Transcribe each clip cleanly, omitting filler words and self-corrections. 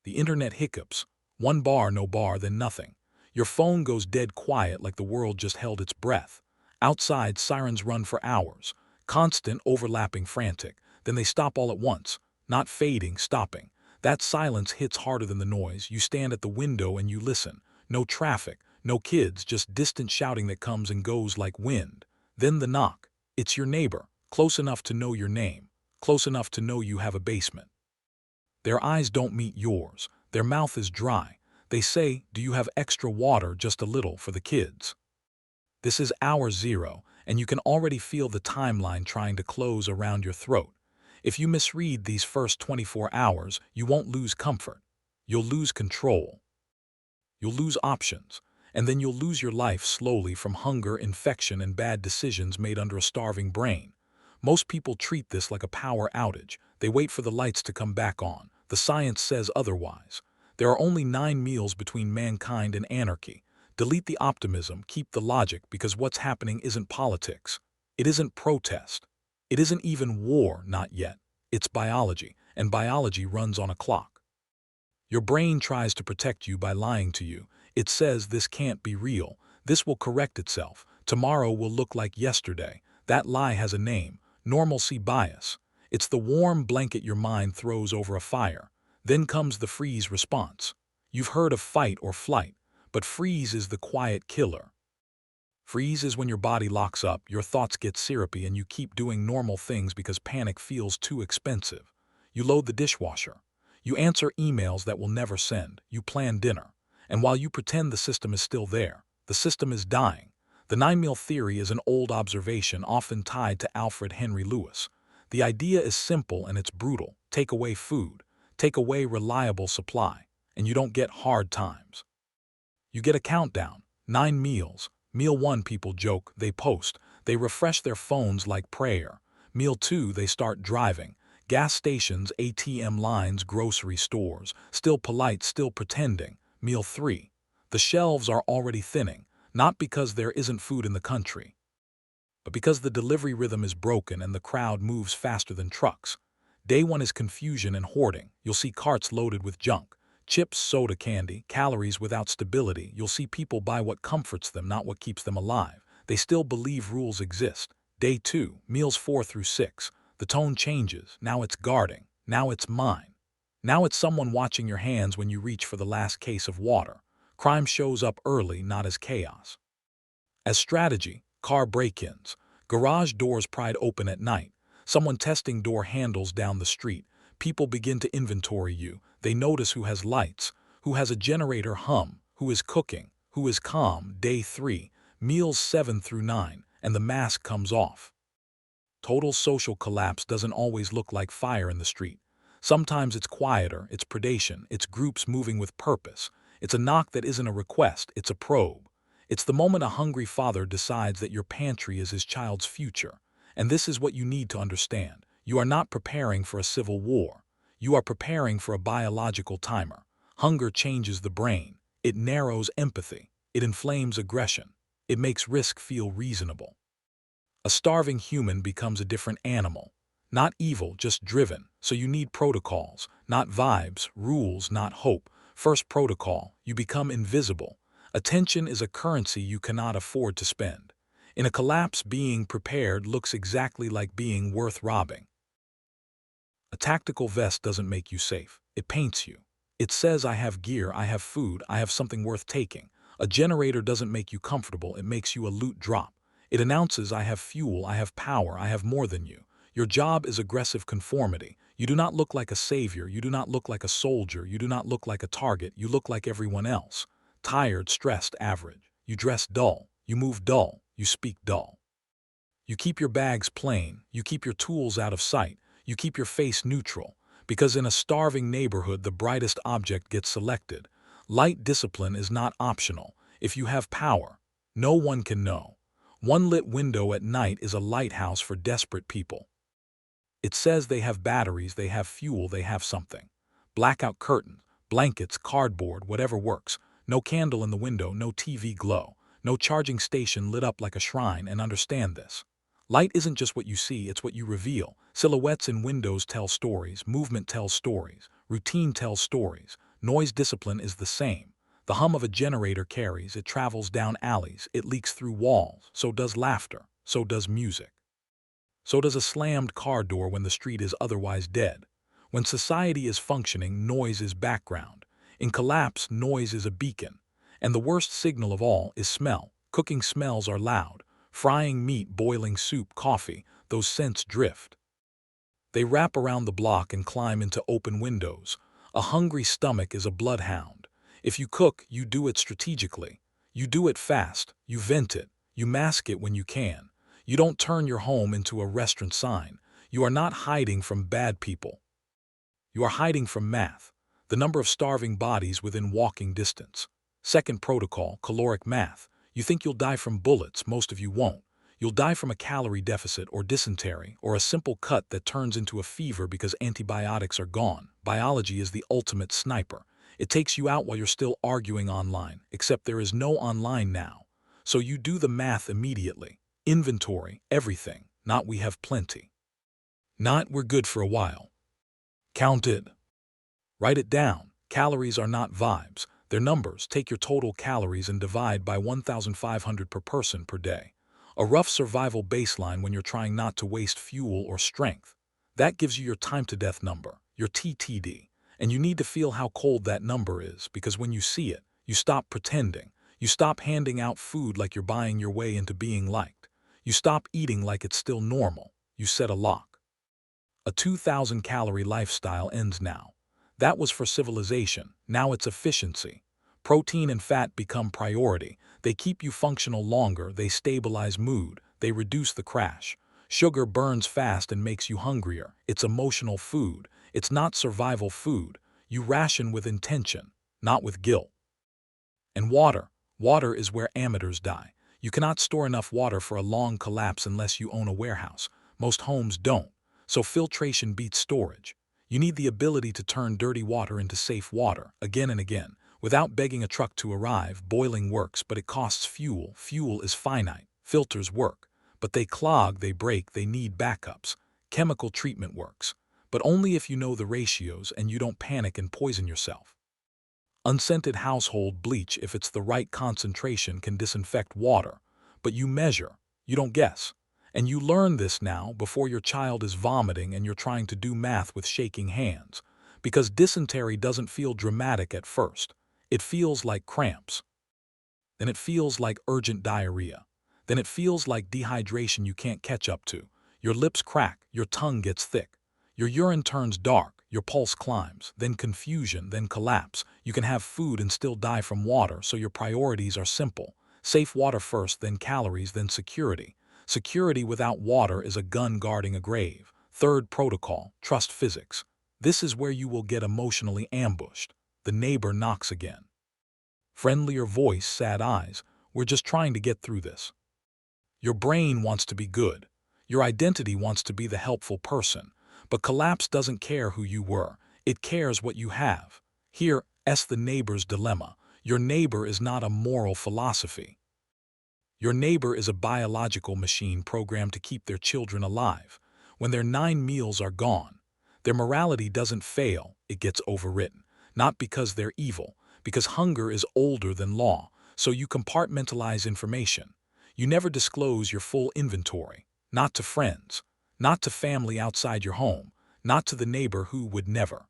The internet hiccups. One bar, no bar, then nothing. Your phone goes dead quiet like the world just held its breath. Outside, sirens run for hours. Constant, overlapping, frantic. Then they stop all at once. Not fading, stopping. That silence hits harder than the noise. You stand at the window and you listen. No traffic, no kids, just distant shouting that comes and goes like wind. Then the knock. It's your neighbor, close enough to know your name, close enough to know you have a basement. Their eyes don't meet yours. Their mouth is dry. They say, "Do you have extra water, just a little, for the kids?" This is hour zero, and you can already feel the timeline trying to close around your throat. If you misread these first 24 hours, you won't lose comfort. You'll lose control. You'll lose options. And then you'll lose your life slowly from hunger, infection, and bad decisions made under a starving brain. Most people treat this like a power outage. They wait for the lights to come back on. The science says otherwise. There are only 9 meals between mankind and anarchy. Delete the optimism, keep the logic, because what's happening isn't politics. It isn't protest. It isn't even war, not yet. It's biology, and biology runs on a clock. Your brain tries to protect you by lying to you. It says this can't be real. This will correct itself. Tomorrow will look like yesterday. That lie has a name: normalcy bias. It's the warm blanket your mind throws over a fire. Then comes the freeze response. You've heard of fight or flight, but freeze is the quiet killer. Freeze is when your body locks up, your thoughts get syrupy, and you keep doing normal things because panic feels too expensive. You load the dishwasher. You answer emails that will never send. You plan dinner. And while you pretend the system is still there, the system is dying. The 9-meal theory is an old observation often tied to Alfred Henry Lewis. The idea is simple and it's brutal. Take away food. Take away reliable supply. And you don't get hard times. You get a countdown. 9 meals. Meal 1, people joke, they post. They refresh their phones like prayer. Meal 2, they start driving. Gas stations, ATM lines, grocery stores. Still polite, still pretending. Meal 3. The shelves are already thinning, not because there isn't food in the country, but because the delivery rhythm is broken and the crowd moves faster than trucks. Day 1 is confusion and hoarding. You'll see carts loaded with junk. Chips, soda, candy, calories without stability. You'll see people buy what comforts them, not what keeps them alive. They still believe rules exist. Day 2, meals 4 through 6. The tone changes. Now it's guarding. Now it's mine. Now it's someone watching your hands when you reach for the last case of water. Crime shows up early, not as chaos. As strategy, car break-ins. Garage doors pried open at night. Someone testing door handles down the street. People begin to inventory you. They notice who has lights, who has a generator hum, who is cooking, who is calm. Day 3, meals 7 through 9, and the mask comes off. Total social collapse doesn't always look like fire in the street. Sometimes it's quieter, it's predation, it's groups moving with purpose. It's a knock that isn't a request, it's a probe. It's the moment a hungry father decides that your pantry is his child's future. And this is what you need to understand. You are not preparing for a civil war. You are preparing for a biological timer. Hunger changes the brain. It narrows empathy. It inflames aggression. It makes risk feel reasonable. A starving human becomes a different animal. Not evil, just driven. So you need protocols, not vibes, rules, not hope. First protocol, you become invisible. Attention is a currency you cannot afford to spend. In a collapse, being prepared looks exactly like being worth robbing. A tactical vest doesn't make you safe. It paints you. It says, I have gear, I have food, I have something worth taking. A generator doesn't make you comfortable, it makes you a loot drop. It announces, I have fuel, I have power, I have more than you. Your job is aggressive conformity. You do not look like a savior, you do not look like a soldier, you do not look like a target, you look like everyone else. Tired, stressed, average. You dress dull, you move dull, you speak dull. You keep your bags plain, you keep your tools out of sight, you keep your face neutral, because in a starving neighborhood the brightest object gets selected. Light discipline is not optional. If you have power, no one can know. One lit window at night is a lighthouse for desperate people. It says they have batteries, they have fuel, they have something. Blackout curtains, blankets, cardboard, whatever works. No candle in the window, no TV glow, no charging station lit up like a shrine. And understand this. Light isn't just what you see, it's what you reveal. Silhouettes in windows tell stories, movement tells stories, routine tells stories. Noise discipline is the same. The hum of a generator carries, it travels down alleys, it leaks through walls. So does laughter, so does music. So does a slammed car door when the street is otherwise dead. When society is functioning, noise is background. In collapse, noise is a beacon. And the worst signal of all is smell. Cooking smells are loud. Frying meat, boiling soup, coffee, those scents drift. They wrap around the block and climb into open windows. A hungry stomach is a bloodhound. If you cook, you do it strategically. You do it fast, you vent it, you mask it when you can. You don't turn your home into a restaurant sign. You are not hiding from bad people. You are hiding from math, the number of starving bodies within walking distance. Second protocol, caloric math. You think you'll die from bullets, most of you won't. You'll die from a calorie deficit or dysentery or a simple cut that turns into a fever because antibiotics are gone. Biology is the ultimate sniper. It takes you out while you're still arguing online, except there is no online now. So you do the math immediately. Inventory, everything. Not we have plenty. Not we're good for a while. Count it. Write it down. Calories are not vibes. They're numbers. Take your total calories and divide by 1,500 per person per day. A rough survival baseline when you're trying not to waste fuel or strength. That gives you your time to death number, your TTD. And you need to feel how cold that number is, because when you see it, you stop pretending. You stop handing out food like you're buying your way into being liked. You stop eating like it's still normal. You set a lock. A 2,000-calorie lifestyle ends now. That was for civilization. Now it's efficiency. Protein and fat become priority. They keep you functional longer. They stabilize mood. They reduce the crash. Sugar burns fast and makes you hungrier. It's emotional food. It's not survival food. You ration with intention, not with guilt. And water. Water is where amateurs die. You cannot store enough water for a long collapse unless you own a warehouse. Most homes don't. So filtration beats storage. You need the ability to turn dirty water into safe water, again and again. Without begging a truck to arrive, boiling works, but it costs fuel. Fuel is finite. Filters work. But they clog, they break, they need backups. Chemical treatment works. But only if you know the ratios and you don't panic and poison yourself. Unscented household bleach, if it's the right concentration, can disinfect water. But you measure. You don't guess. And you learn this now before your child is vomiting and you're trying to do math with shaking hands. Because dysentery doesn't feel dramatic at first. It feels like cramps. Then it feels like urgent diarrhea. Then it feels like dehydration you can't catch up to. Your lips crack, your tongue gets thick. Your urine turns dark, your pulse climbs, then confusion, then collapse. You can have food and still die from water, so your priorities are simple. Safe water first, then calories, then security. Security without water is a gun guarding a grave. Third protocol, trust physics. This is where you will get emotionally ambushed. The neighbor knocks again. Friendlier voice, sad eyes. We're just trying to get through this. Your brain wants to be good. Your identity wants to be the helpful person. But collapse doesn't care who you were. It cares what you have. Here's the neighbor's dilemma. Your neighbor is not a moral philosophy. Your neighbor is a biological machine programmed to keep their children alive. When their 9 meals are gone, their morality doesn't fail, it gets overwritten. Not because they're evil, because hunger is older than law, so you compartmentalize information. You never disclose your full inventory, not to friends, not to family outside your home, not to the neighbor who would never.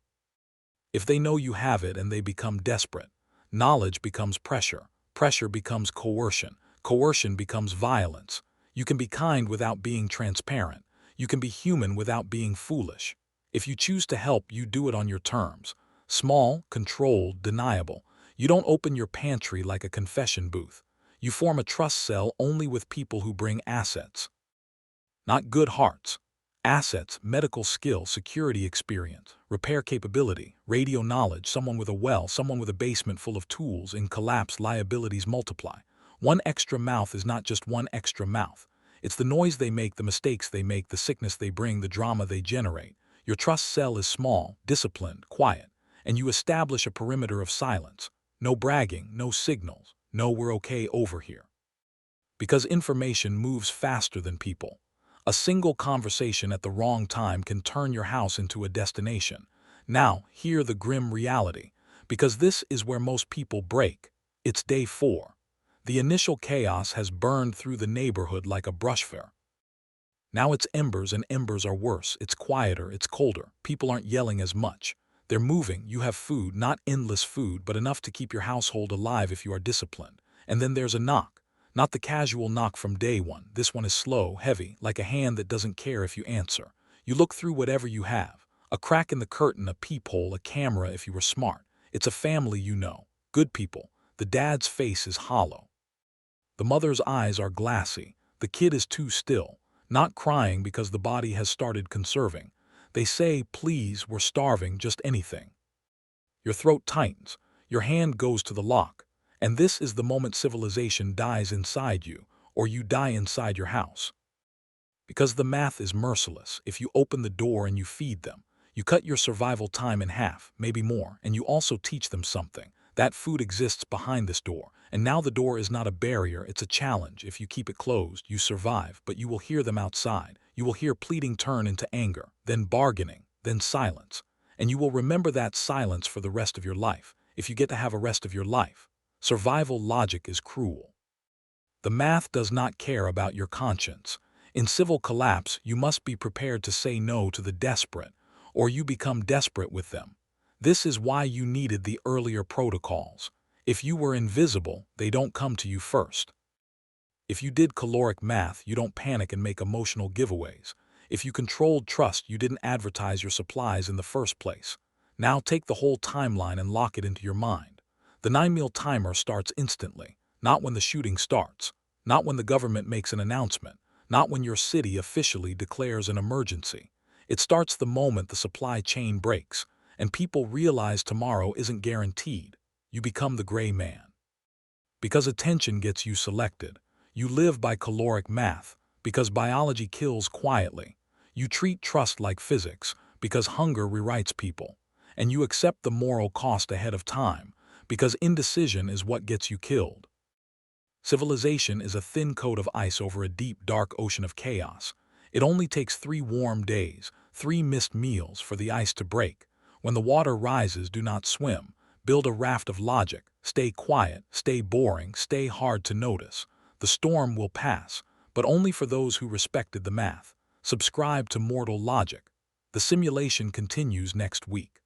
If they know you have it and they become desperate, knowledge becomes pressure, pressure becomes coercion, coercion becomes violence. You can be kind without being transparent. You can be human without being foolish. If you choose to help, you do it on your terms. Small, controlled, deniable. You don't open your pantry like a confession booth. You form a trust cell only with people who bring assets. Not good hearts. Assets, medical skill, security experience, repair capability, radio knowledge, someone with a well, someone with a basement full of tools. In collapse, liabilities multiply. One extra mouth is not just one extra mouth. It's the noise they make, the mistakes they make, the sickness they bring, the drama they generate. Your trust cell is small, disciplined, quiet, and you establish a perimeter of silence. No bragging, no signals, no we're okay over here. Because information moves faster than people. A single conversation at the wrong time can turn your house into a destination. Now, hear the grim reality. Because this is where most people break. It's day 4. The initial chaos has burned through the neighborhood like a brush fire. Now it's embers, and embers are worse. It's quieter, it's colder. People aren't yelling as much. They're moving. You have food, not endless food, but enough to keep your household alive if you are disciplined. And then there's a knock. Not the casual knock from day 1. This one is slow, heavy, like a hand that doesn't care if you answer. You look through whatever you have. A crack in the curtain, a peephole, a camera if you were smart. It's a family you know. Good people. The dad's face is hollow. The mother's eyes are glassy. The kid is too still. Not crying because the body has started conserving. They say, please, we're starving, just anything. Your throat tightens. Your hand goes to the lock. And this is the moment civilization dies inside you, or you die inside your house. Because the math is merciless. If you open the door and you feed them, you cut your survival time in half, maybe more, and you also teach them something. That food exists behind this door, and now the door is not a barrier, it's a challenge. If you keep it closed, you survive, but you will hear them outside. You will hear pleading turn into anger, then bargaining, then silence. And you will remember that silence for the rest of your life, if you get to have a rest of your life. Survival logic is cruel. The math does not care about your conscience. In civil collapse, you must be prepared to say no to the desperate, or you become desperate with them. This is why you needed the earlier protocols. If you were invisible, they don't come to you first. If you did caloric math, you don't panic and make emotional giveaways. If you controlled trust, you didn't advertise your supplies in the first place. Now take the whole timeline and lock it into your mind. The 9-meal timer starts instantly, not when the shooting starts, not when the government makes an announcement, not when your city officially declares an emergency. It starts the moment the supply chain breaks, and people realize tomorrow isn't guaranteed. You become the gray man. Because attention gets you selected. You live by caloric math, because biology kills quietly. You treat trust like physics, because hunger rewrites people. And you accept the moral cost ahead of time, because indecision is what gets you killed. Civilization is a thin coat of ice over a deep, dark ocean of chaos. It only takes 3 warm days, 3 missed meals for the ice to break. When the water rises, do not swim. Build a raft of logic. Stay quiet, stay boring, stay hard to notice. The storm will pass, but only for those who respected the math. Subscribe to Mortal Logic. The simulation continues next week.